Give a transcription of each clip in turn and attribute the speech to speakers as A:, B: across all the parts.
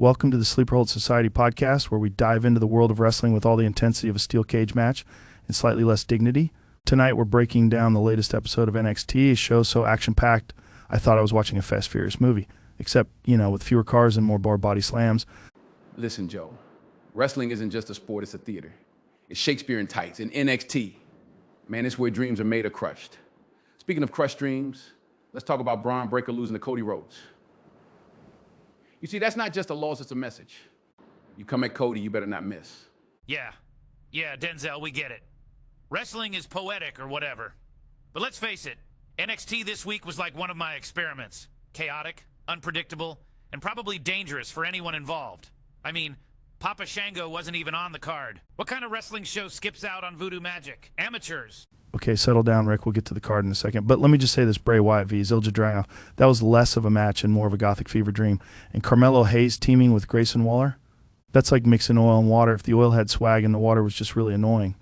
A: Welcome to the Sleeperhold Society podcast, where we dive into the world of wrestling with all the intensity of a steel cage match and slightly less dignity. Tonight, we're breaking down the latest episode of NXT, a show so action-packed, I thought I was watching a Fast Furious movie, except, with fewer cars and more body slams.
B: Listen, Joe, wrestling isn't just a sport, it's a theater. It's Shakespeare in tights, and NXT. Man, it's where dreams are made or crushed. Speaking of crushed dreams, let's talk about Braun Breaker losing to Cody Rhodes. You see, that's not just a loss, it's a message. You come at Cody, you better not miss.
C: Yeah, Denzel, we get it. Wrestling is poetic or whatever. But let's face it, NXT this week was like one of my experiments. Chaotic, unpredictable, and probably dangerous for anyone involved. I mean, Papa Shango wasn't even on the card. What kind of wrestling show skips out on Voodoo Magic? Amateurs.
A: Okay, settle down, Rick. We'll get to the card in a second. But let me just say this, Bray Wyatt v. Ilja Dragunov, that was less of a match and more of a Gothic fever dream. And Carmelo Hayes teaming with Grayson Waller, that's like mixing oil and water if the oil had swag and the water was just really annoying.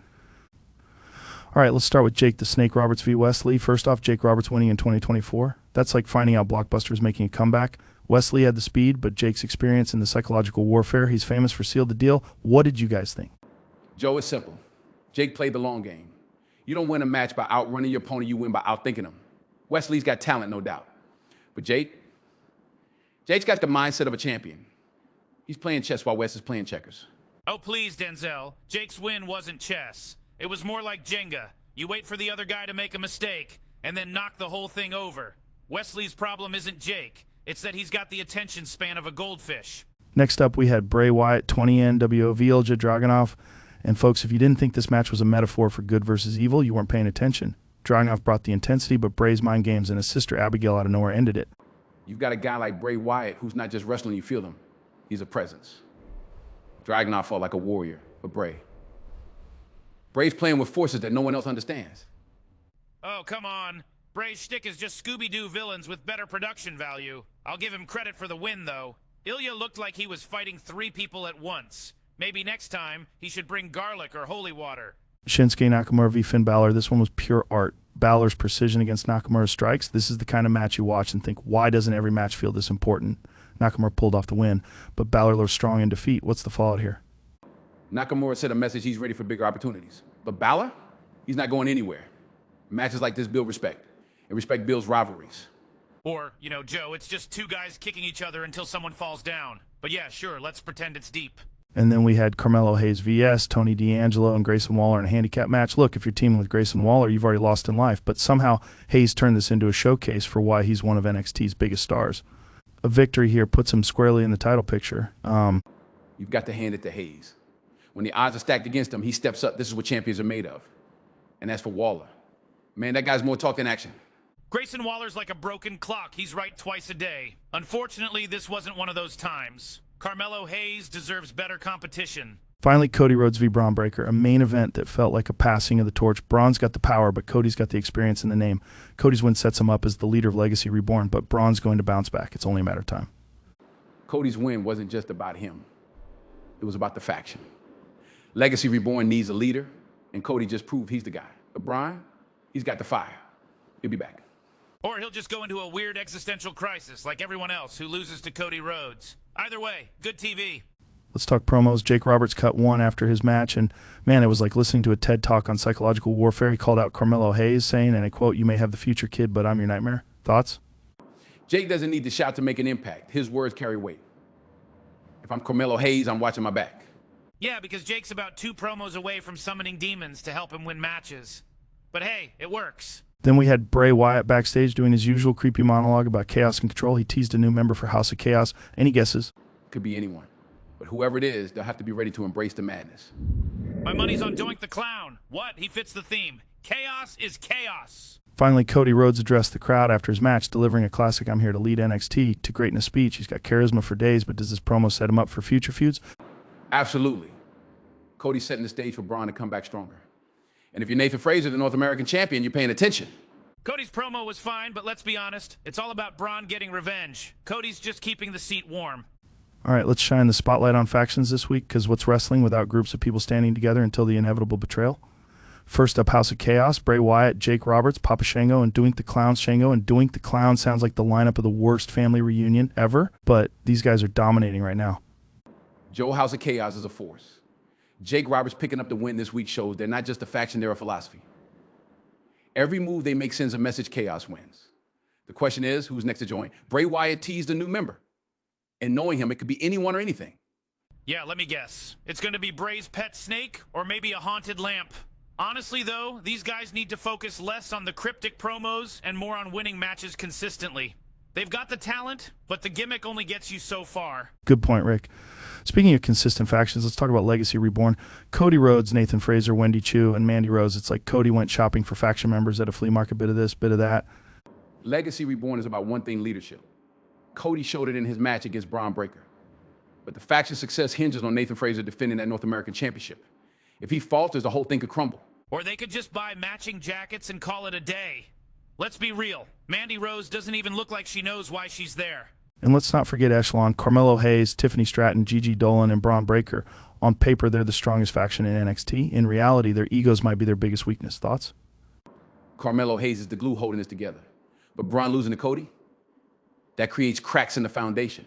A: All right, let's start with Jake the Snake Roberts v. Wesley. First off, Jake Roberts winning in 2024. That's like finding out Blockbuster is making a comeback. Wesley had the speed, but Jake's experience in the psychological warfare, he's famous for, sealed the deal. What did you guys think?
B: Joe, it's simple. Jake played the long game. You don't win a match by outrunning your opponent, you win by outthinking him. Wesley's got talent, no doubt. But Jake's got the mindset of a champion. He's playing chess while Wes is playing checkers.
C: Oh, please, Denzel. Jake's win wasn't chess. It was more like Jenga. You wait for the other guy to make a mistake, and then knock the whole thing over. Wesley's problem isn't Jake. It's that he's got the attention span of a goldfish.
A: Next up, we had Bray Wyatt, 20 NWO v. Ilja Dragunov. And folks, if you didn't think this match was a metaphor for good versus evil, you weren't paying attention. Dragunov brought the intensity, but Bray's mind games and his sister Abigail out of nowhere ended it.
B: You've got a guy like Bray Wyatt who's not just wrestling, you feel him. He's a presence. Dragunov fought like a warrior, but Bray's playing with forces that no one else understands.
C: Oh, come on. Bray's shtick is just Scooby-Doo villains with better production value. I'll give him credit for the win, though. Ilya looked like he was fighting 3 people at once. Maybe next time, he should bring garlic or holy water.
A: Shinsuke Nakamura v. Finn Balor. This one was pure art. Balor's precision against Nakamura's strikes. This is the kind of match you watch and think, why doesn't every match feel this important? Nakamura pulled off the win, but Balor looked strong in defeat. What's the fallout here?
B: Nakamura sent a message he's ready for bigger opportunities. But Balor, he's not going anywhere. Matches like this build respect, and respect builds rivalries.
C: Or, Joe, it's just 2 guys kicking each other until someone falls down. But yeah, sure, let's pretend it's deep.
A: And then we had Carmelo Hayes vs. Tony D'Angelo and Grayson Waller in a handicap match. Look, if you're teaming with Grayson Waller, you've already lost in life. But somehow Hayes turned this into a showcase for why he's one of NXT's biggest stars. A victory here puts him squarely in the title picture.
B: You've got to hand it to Hayes. When the odds are stacked against him, he steps up. This is what champions are made of. And as for Waller, man, that guy's more talk than action.
C: Grayson Waller's like a broken clock. He's right twice a day. Unfortunately, this wasn't one of those times. Carmelo Hayes deserves better competition.
A: Finally, Cody Rhodes v. Braun Breaker, a main event that felt like a passing of the torch. Braun's got the power, but Cody's got the experience in the name. Cody's win sets him up as the leader of Legacy Reborn, but Braun's going to bounce back. It's only a matter of time.
B: Cody's win wasn't just about him. It was about the faction. Legacy Reborn needs a leader, and Cody just proved he's the guy. But Braun, he's got the fire. He'll be back.
C: Or he'll just go into a weird existential crisis like everyone else who loses to Cody Rhodes. Either way, good TV.
A: Let's talk promos. Jake Roberts cut one after his match, and man, it was like listening to a TED Talk on psychological warfare. He called out Carmelo Hayes, saying, and I quote, "You may have the future, kid, but I'm your nightmare." Thoughts?
B: Jake doesn't need to shout to make an impact. His words carry weight. If I'm Carmelo Hayes, I'm watching my back.
C: Yeah, because Jake's about 2 promos away from summoning demons to help him win matches. But hey, it works.
A: Then we had Bray Wyatt backstage doing his usual creepy monologue about chaos and control. He teased a new member for House of Chaos. Any guesses?
B: Could be anyone. But whoever it is, they'll have to be ready to embrace the madness.
C: My money's on Doink the Clown. What? He fits the theme. Chaos is chaos.
A: Finally, Cody Rhodes addressed the crowd after his match, delivering a classic "I'm here to lead NXT" to greatness speech. He's got charisma for days, but does this promo set him up for future feuds?
B: Absolutely. Cody's setting the stage for Braun to come back stronger. And if you're Nathan Fraser, the North American champion, you're paying attention.
C: Cody's promo was fine, but let's be honest. It's all about Braun getting revenge. Cody's just keeping the seat warm.
A: All right, let's shine the spotlight on factions this week, because what's wrestling without groups of people standing together until the inevitable betrayal? First up, House of Chaos, Bray Wyatt, Jake Roberts, Papa Shango, and Doink the Clown Shango. And Doink the Clown sounds like the lineup of the worst family reunion ever, but these guys are dominating right now.
B: Joe House of Chaos is a force. Jake Roberts picking up the win this week shows they're not just a faction, they're a philosophy. Every move they make sends a message: Chaos wins. The question is, who's next to join? Bray Wyatt teased a new member. And knowing him, it could be anyone or anything.
C: Yeah, let me guess. It's going to be Bray's pet snake or maybe a haunted lamp. Honestly, though, these guys need to focus less on the cryptic promos and more on winning matches consistently. They've got the talent, but the gimmick only gets you so far.
A: Good point, Rick. Speaking of consistent factions, let's talk about Legacy Reborn. Cody Rhodes, Nathan Frazer, Wendy Chu, and Mandy Rose. It's like Cody went shopping for faction members at a flea market, bit of this, bit of that.
B: Legacy Reborn is about one thing: leadership. Cody showed it in his match against Braun Breaker. But the faction success hinges on Nathan Frazer defending that North American Championship. If he falters, the whole thing could crumble.
C: Or they could just buy matching jackets and call it a day. Let's be real. Mandy Rose doesn't even look like she knows why she's there.
A: And let's not forget Echelon, Carmelo Hayes, Tiffany Stratton, Gigi Dolan, and Braun Breaker. On paper, they're the strongest faction in NXT. In reality, their egos might be their biggest weakness. Thoughts?
B: Carmelo Hayes is the glue holding this together. But Braun losing to Cody, that creates cracks in the foundation.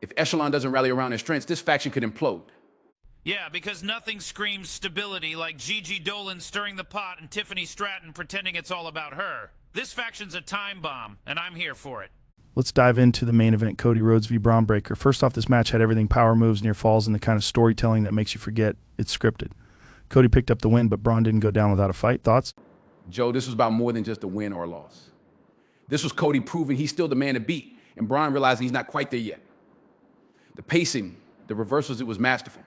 B: If Echelon doesn't rally around their strengths, this faction could implode.
C: Yeah, because nothing screams stability like Gigi Dolan stirring the pot and Tiffany Stratton pretending it's all about her. This faction's a time bomb, and I'm here for it.
A: Let's dive into the main event, Cody Rhodes v. Braun Breaker. First off, this match had everything: power moves, near falls, and the kind of storytelling that makes you forget it's scripted. Cody picked up the win, but Braun didn't go down without a fight. Thoughts?
B: Joe, this was about more than just a win or a loss. This was Cody proving he's still the man to beat, and Braun realizing he's not quite there yet. The pacing, the reversals, it was masterful.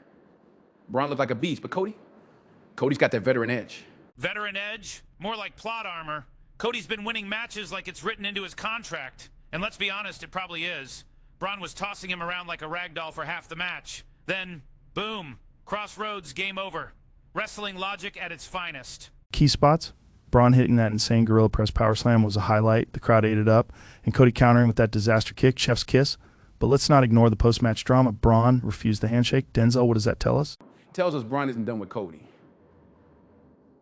B: Braun looked like a beast, but Cody's got that veteran edge.
C: Veteran edge? More like plot armor. Cody's been winning matches like it's written into his contract. And let's be honest, it probably is. Braun was tossing him around like a ragdoll for half the match. Then, boom, crossroads, game over. Wrestling logic at its finest.
A: Key spots? Braun hitting that insane gorilla press power slam was a highlight. The crowd ate it up. And Cody countering with that disaster kick, chef's kiss. But let's not ignore the post-match drama. Braun refused the handshake. Denzel, what does that tell us?
B: It tells us Braun isn't done with Cody.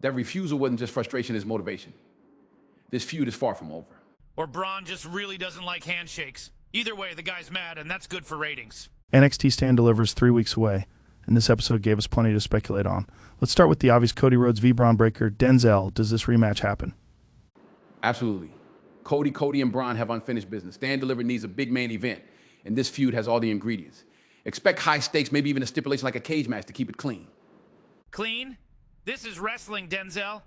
B: That refusal wasn't just frustration, it's motivation. This feud is far from over.
C: Or Braun just really doesn't like handshakes. Either way, the guy's mad, and that's good for ratings.
A: NXT Stand delivers 3 weeks away, and this episode gave us plenty to speculate on. Let's start with the obvious: Cody Rhodes v. Braun Breaker. Denzel, does this rematch happen?
B: Absolutely. Cody, and Braun have unfinished business. Stand Delivered needs a big main event, and this feud has all the ingredients. Expect high stakes, maybe even a stipulation like a cage match to keep it clean.
C: Clean? This is wrestling, Denzel.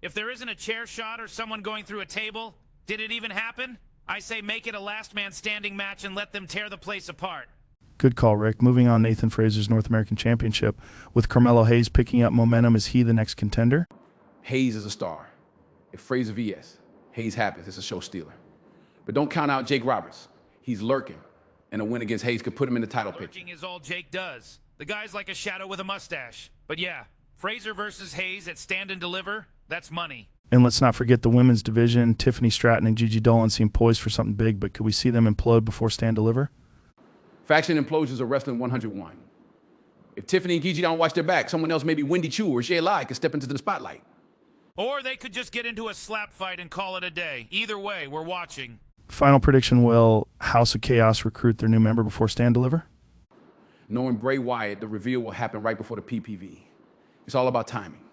C: If there isn't a chair shot or someone going through a table, did it even happen? I say make it a last man standing match and let them tear the place apart.
A: Good call, Rick. Moving on, Nathan Frazer's North American Championship. With Carmelo Hayes picking up momentum, is he the next contender?
B: Hayes is a star. If Frazer VS, Hayes happens, it's a show stealer. But don't count out Jake Roberts. He's lurking, and a win against Hayes could put him in the title picture.
C: Lurking is all Jake does. The guy's like a shadow with a mustache. But yeah, Frazer versus Hayes at Stand and Deliver, that's money.
A: And let's not forget the women's division. Tiffany Stratton and Gigi Dolan seem poised for something big, but could we see them implode before Stand Deliver?
B: Faction implosions are Wrestling 101. If Tiffany and Gigi don't watch their back, someone else, maybe Wendy Chu or Shay Lai, could step into the spotlight.
C: Or they could just get into a slap fight and call it a day. Either way, we're watching.
A: Final prediction: will House of Chaos recruit their new member before Stand Deliver?
B: Knowing Bray Wyatt, the reveal will happen right before the PPV. It's all about timing.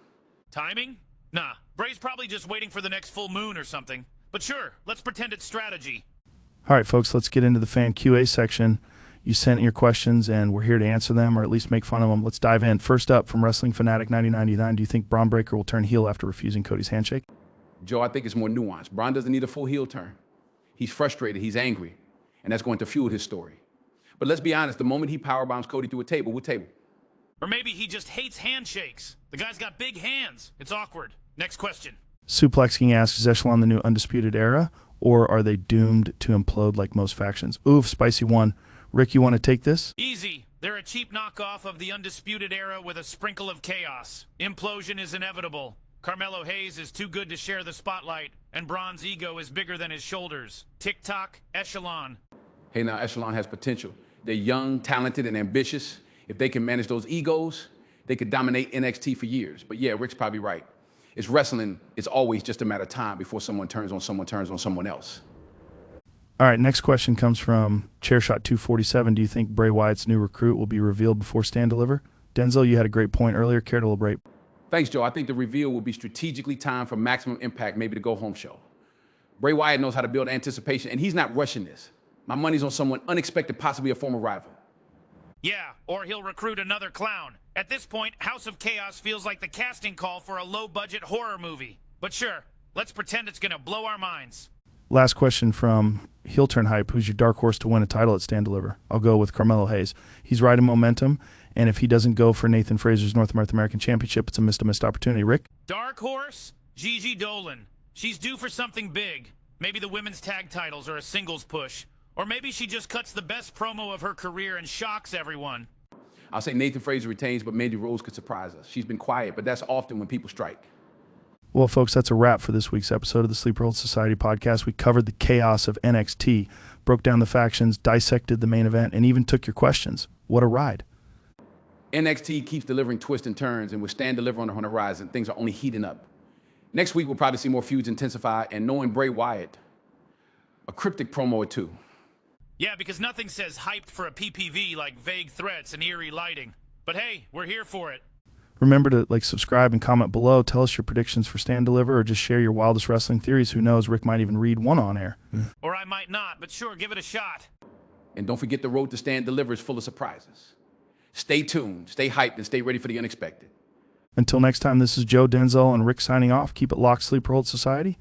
C: Timing? Nah, Bray's probably just waiting for the next full moon or something. But sure, let's pretend it's strategy.
A: All right, folks, let's get into the fan QA section. You sent your questions, and we're here to answer them, or at least make fun of them. Let's dive in. First up, from Wrestling Fanatic 9099, do you think Braun Breaker will turn heel after refusing Cody's handshake?
B: Joe, I think it's more nuanced. Braun doesn't need a full heel turn. He's frustrated, he's angry, and that's going to fuel his story. But let's be honest, the moment he powerbombs Cody through a table, what table?
C: Or maybe he just hates handshakes. The guy's got big hands. It's awkward. Next question.
A: Suplex King asks, is Echelon the new Undisputed Era, or are they doomed to implode like most factions? Oof, spicy one. Rick, you want to take this?
C: Easy. They're a cheap knockoff of the Undisputed Era with a sprinkle of chaos. Implosion is inevitable. Carmelo Hayes is too good to share the spotlight, and Braun's ego is bigger than his shoulders. Tick-tock, Echelon.
B: Hey, now, Echelon has potential. They're young, talented, and ambitious. If they can manage those egos, they could dominate NXT for years. But yeah, Rick's probably right. It's wrestling. It's always just a matter of time before someone turns on someone else.
A: All right, next question comes from Chairshot247. Do you think Bray Wyatt's new recruit will be revealed before Stand Deliver? Denzel, you had a great point earlier. Care to elaborate?
B: Thanks, Joe. I think the reveal will be strategically timed for maximum impact, maybe the go-home show. Bray Wyatt knows how to build anticipation, and he's not rushing this. My money's on someone unexpected, possibly a former rival.
C: Yeah, or he'll recruit another clown. At this point, House of Chaos feels like the casting call for a low-budget horror movie. But sure, let's pretend it's gonna blow our minds.
A: Last question from Heel Turn Hype. Who's your dark horse to win a title at Stand Deliver? I'll go with Carmelo Hayes. He's riding momentum, and if he doesn't go for Nathan Fraser's North American Championship, it's a missed opportunity. Rick?
C: Dark horse? Gigi Dolan. She's due for something big. Maybe the women's tag titles or a singles push. Or maybe she just cuts the best promo of her career and shocks everyone.
B: I'll say Nathan Fraser retains, but Mandy Rose could surprise us. She's been quiet, but that's often when people strike.
A: Well, folks, that's a wrap for this week's episode of the Sleeperhold Society podcast. We covered the chaos of NXT, broke down the factions, dissected the main event, and even took your questions. What a ride.
B: NXT keeps delivering twists and turns, and with Stand Deliver on the horizon, things are only heating up. Next week, we'll probably see more feuds intensify, and knowing Bray Wyatt, a cryptic promo or two.
C: Yeah, because nothing says hyped for a PPV like vague threats and eerie lighting. But hey, we're here for it.
A: Remember to subscribe and comment below. Tell us your predictions for Stand Deliver, or just share your wildest wrestling theories. Who knows, Rick might even read one on air.
C: Or I might not, but sure, give it a shot.
B: And don't forget, the road to Stand Deliver is full of surprises. Stay tuned, stay hyped, and stay ready for the unexpected.
A: Until next time, this is Joe, Denzel, and Rick signing off. Keep it locked, Sleeperhold Society.